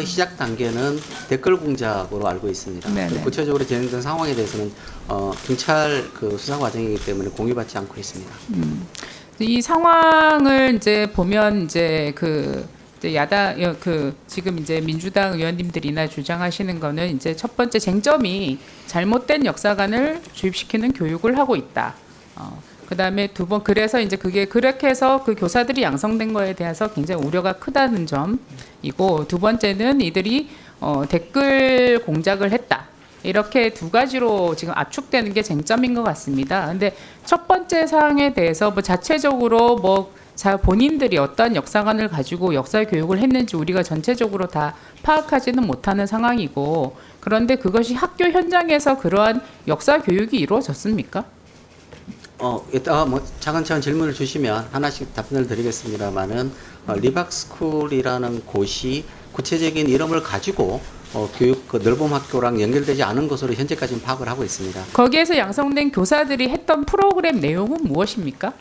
시작 단계는 댓글 공작으로 알고 있습니다. 네네. 구체적으로 진행된 상황에 대해서는 경찰 그 수사 과정이기 때문에 공유받지 않고 있습니다. 이 상황을 이제 보면 이제 이제 야당 지금 이제 민주당 의원님들이나 주장하시는 거는 이제 첫 번째 쟁점이 잘못된 역사관을 주입시키는 교육을 하고 있다. 그다음에 두 번 그래서 이제 그게 그렇게 해서 그 교사들이 양성된 거에 대해서 굉장히 우려가 크다는 점이고, 두 번째는 이들이 댓글 공작을 했다. 이렇게 두 가지로 지금 압축되는 게 쟁점인 것 같습니다. 근데 첫 번째 사항에 대해서 뭐 자체적으로 본인들이 어떤 역사관을 가지고 역사 교육을 했는지 우리가 전체적으로 다 파악하지는 못하는 상황이고, 그런데 그것이 학교 현장에서 그러한 역사 교육이 이루어졌습니까? 이따가 뭐 차근차근 질문을 주시면 하나씩 답변을 드리겠습니다만은 리박스쿨이라는 곳이 구체적인 이름을 가지고 교육 그 넓음 학교랑 연결되지 않은 것으로 현재까지는 파악을 하고 있습니다. 거기에서 양성된 교사들이 했던 프로그램 내용은 무엇입니까?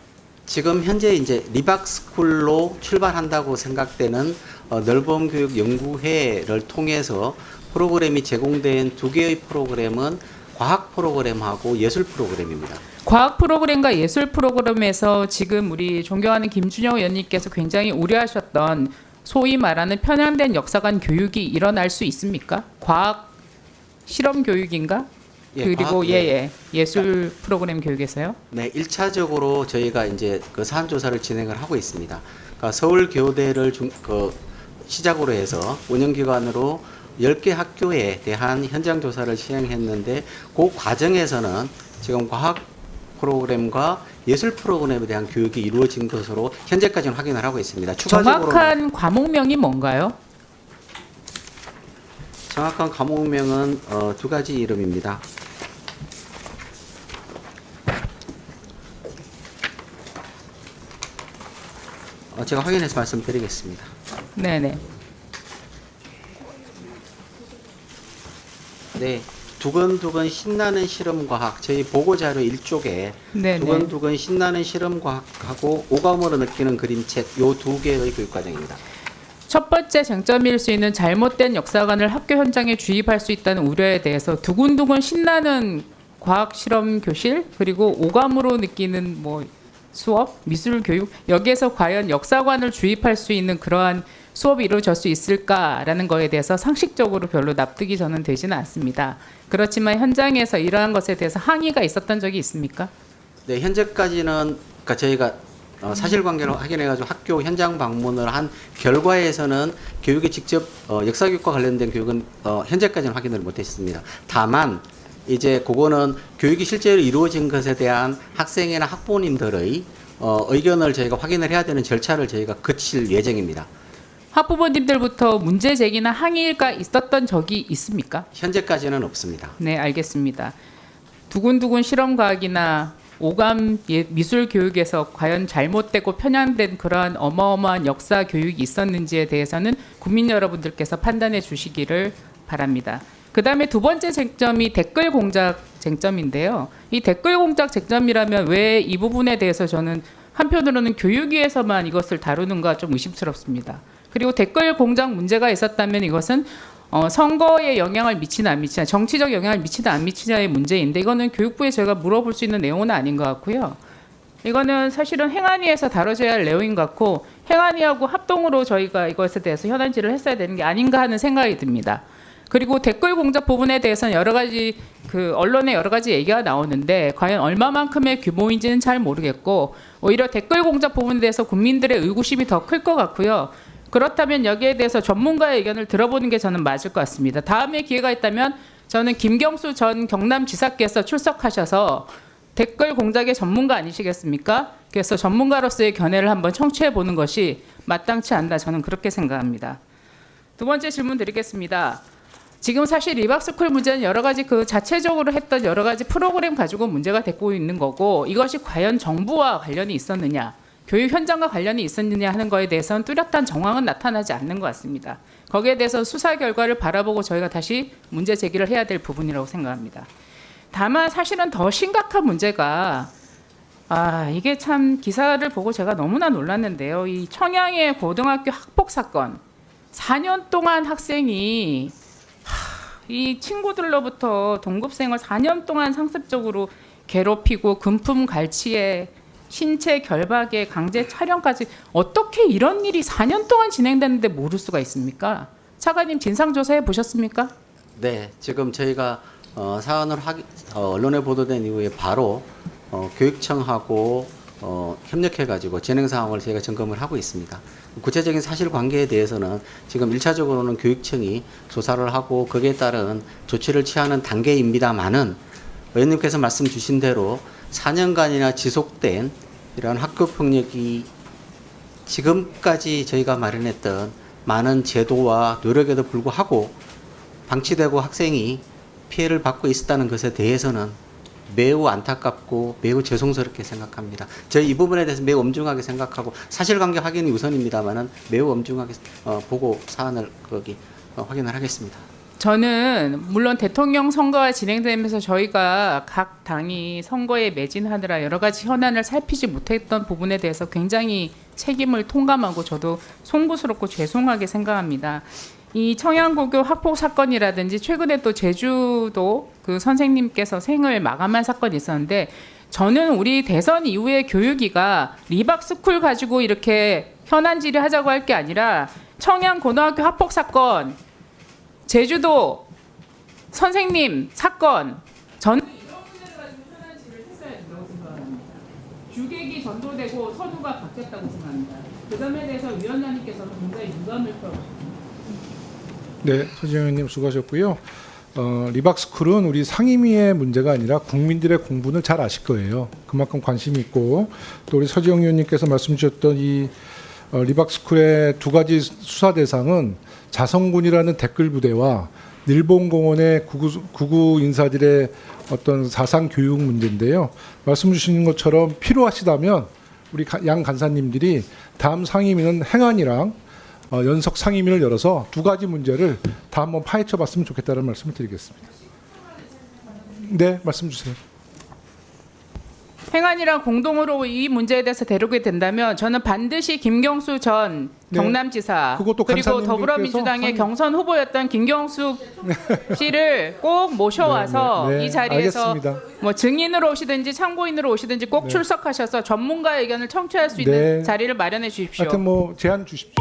지금 현재 이제 리박스쿨로 출발한다고 생각되는 넓음 교육 연구회를 통해서 프로그램이 제공된 두 개의 프로그램은 과학 프로그램하고 예술 프로그램입니다. 과학 프로그램과 예술 프로그램에서 지금 우리 존경하는 김준영 의원님께서 굉장히 우려하셨던 소위 말하는 편향된 역사관 교육이 일어날 수 있습니까? 과학 실험 교육인가? 그리고 예술 프로그램 교육에서요? 네, 1차적으로 저희가 이제 그 사안 조사를 진행을 하고 있습니다. 그러니까 서울 교대를 시작으로 해서 운영기관으로 10개 학교에 대한 현장 조사를 시행했는데, 그 과정에서는 지금 과학 프로그램과 예술 프로그램에 대한 교육이 이루어진 것으로 현재까지는 확인을 하고 있습니다. 정확한 과목명이 뭔가요? 정확한 과목명은 두 가지 이름입니다. 제가 확인해서 말씀드리겠습니다. 네네. 네, 두근두근 신나는 실험과학, 저희 보고자료 1쪽에 네네. 두근두근 신나는 실험과학하고 오감으로 느끼는 그림책, 요 두 개의 교육과정입니다. 첫 번째 쟁점일 수 있는 잘못된 역사관을 학교 현장에 주입할 수 있다는 우려에 대해서 두근두근 신나는 과학 실험 교실, 그리고 오감으로 느끼는 수업, 미술 교육, 여기에서 과연 역사관을 주입할 수 있는 그러한 수업이 이루어질 수 있을까라는 거에 대해서 상식적으로 별로 납득이 저는 되지는 않습니다. 그렇지만 현장에서 이러한 것에 대해서 항의가 있었던 적이 있습니까? 네, 현재까지는 그러니까 저희가 사실관계를 확인해가지고 학교 현장 방문을 한 결과에서는 교육이 직접 역사교육과 관련된 교육은 현재까지는 확인을 못했습니다. 다만 이제 그거는 교육이 실제로 이루어진 것에 대한 학생이나 학부모님들의 의견을 저희가 확인을 해야 되는 절차를 저희가 거칠 예정입니다. 학부모님들부터 문제 제기나 항의가 있었던 적이 있습니까? 현재까지는 없습니다. 네, 알겠습니다. 두근두근 실험과학이나 오감 미술 교육에서 과연 잘못되고 편향된 그러한 어마어마한 역사 교육이 있었는지에 대해서는 국민 여러분들께서 판단해 주시기를 바랍니다. 그 다음에 두 번째 쟁점이 댓글 공작 쟁점인데요. 이 댓글 공작 쟁점이라면 왜 이 부분에 대해서 저는 한편으로는 교육위에서만 이것을 다루는가 좀 의심스럽습니다. 그리고 댓글 공작 문제가 있었다면 이것은 선거에 영향을 미치나 안 미치나, 정치적 영향을 미치나 안 미치냐의 문제인데, 이거는 교육부에 저희가 물어볼 수 있는 내용은 아닌 것 같고요. 이거는 사실은 행안위에서 다뤄져야 할 내용인 것 같고, 행안위하고 합동으로 저희가 이것에 대해서 현안질을 했어야 되는 게 아닌가 하는 생각이 듭니다. 그리고 댓글 공작 부분에 대해서는 여러 가지 언론에 여러 가지 얘기가 나오는데 과연 얼마만큼의 규모인지는 잘 모르겠고, 오히려 댓글 공작 부분에 대해서 국민들의 의구심이 더 클 것 같고요. 그렇다면 여기에 대해서 전문가의 의견을 들어보는 게 저는 맞을 것 같습니다. 다음에 기회가 있다면 저는 김경수 전 경남지사께서 출석하셔서 댓글 공작의 전문가 아니시겠습니까? 그래서 전문가로서의 견해를 한번 청취해 보는 것이 마땅치 않다, 저는 그렇게 생각합니다. 두 번째 질문 드리겠습니다. 지금 사실 리박스쿨 문제는 여러 가지 자체적으로 했던 여러 가지 프로그램 가지고 문제가 되고 있는 거고, 이것이 과연 정부와 관련이 있었느냐, 교육 현장과 관련이 있었느냐 하는 거에 대해서는 뚜렷한 정황은 나타나지 않는 것 같습니다. 거기에 대해서 수사 결과를 바라보고 저희가 다시 문제 제기를 해야 될 부분이라고 생각합니다. 다만 사실은 더 심각한 문제가 이게 참 기사를 보고 제가 너무나 놀랐는데요. 이 청양의 고등학교 학폭 사건, 4년 동안 학생이 이 친구들로부터 동급생을 4년 동안 상습적으로 괴롭히고 금품 갈취에 신체 결박에 강제 촬영까지 어떻게 이런 일이 4년 동안 진행됐는데 모를 수가 있습니까? 차관님 진상조사해 보셨습니까? 네, 지금 저희가 사안을 언론에 보도된 이후에 바로 교육청하고 협력해가지고 진행 상황을 저희가 점검을 하고 있습니다. 구체적인 사실관계에 대해서는 지금 1차적으로는 교육청이 조사를 하고 거기에 따른 조치를 취하는 단계입니다만은 의원님께서 말씀 주신 대로 4년간이나 지속된 이런 학교 폭력이 지금까지 저희가 마련했던 많은 제도와 노력에도 불구하고 방치되고 학생이 피해를 받고 있었다는 것에 대해서는 매우 안타깝고 매우 죄송스럽게 생각합니다. 저희 이 부분에 대해서 매우 엄중하게 생각하고 사실관계 확인이 우선입니다만은 매우 엄중하게 보고 사안을 확인을 하겠습니다. 저는 물론 대통령 선거가 진행되면서 저희가 각 당이 선거에 매진하느라 여러 가지 현안을 살피지 못했던 부분에 대해서 굉장히 책임을 통감하고 저도 송구스럽고 죄송하게 생각합니다. 이 청양고교 학폭 사건이라든지 최근에 또 제주도 그 선생님께서 생을 마감한 사건이 있었는데 저는 우리 대선 이후에 교육위가 리박스쿨 가지고 이렇게 현안 질의하자고 할 게 아니라 청양고등학교 학폭 사건, 제주도 선생님 사건, 저는 이런 문제를 가지고 현안 질의를 했어야 된다고 생각합니다. 주객이 전도되고 선우가 바뀌었다고 생각합니다. 그 점에 대해서 위원장님께서는 굉장히 유감을 표하셨습니다. 네, 서지영 의원님 수고하셨고요. 리박스쿨은 우리 상임위의 문제가 아니라 국민들의 공분을 잘 아실 거예요. 그만큼 관심이 있고 또 우리 서지영 의원님께서 말씀 주셨던 이 리박스쿨의 두 가지 수사 대상은 자성군이라는 댓글 부대와 일본공원의 구구 인사들의 어떤 사상 교육 문제인데요. 말씀 주시는 것처럼 필요하시다면 우리 양 간사님들이 다음 상임위는 행안이랑 연석 상임위를 열어서 두 가지 문제를 다 한번 파헤쳐 봤으면 좋겠다는 말씀을 드리겠습니다. 네, 말씀 주세요. 행안이랑 공동으로 이 문제에 대해서 다루게 된다면 저는 반드시 김경수 전 네. 경남지사 그것도 그리고 간사님들께서 더불어민주당의 경선 후보였던 김경수 씨를 꼭 모셔와서 네, 네, 네. 이 자리에서 알겠습니다. 뭐 증인으로 오시든지 참고인으로 오시든지 꼭 네. 출석하셔서 전문가의 의견을 청취할 수 있는 네. 자리를 마련해 주십시오. 하여튼 뭐 제안 주십시오.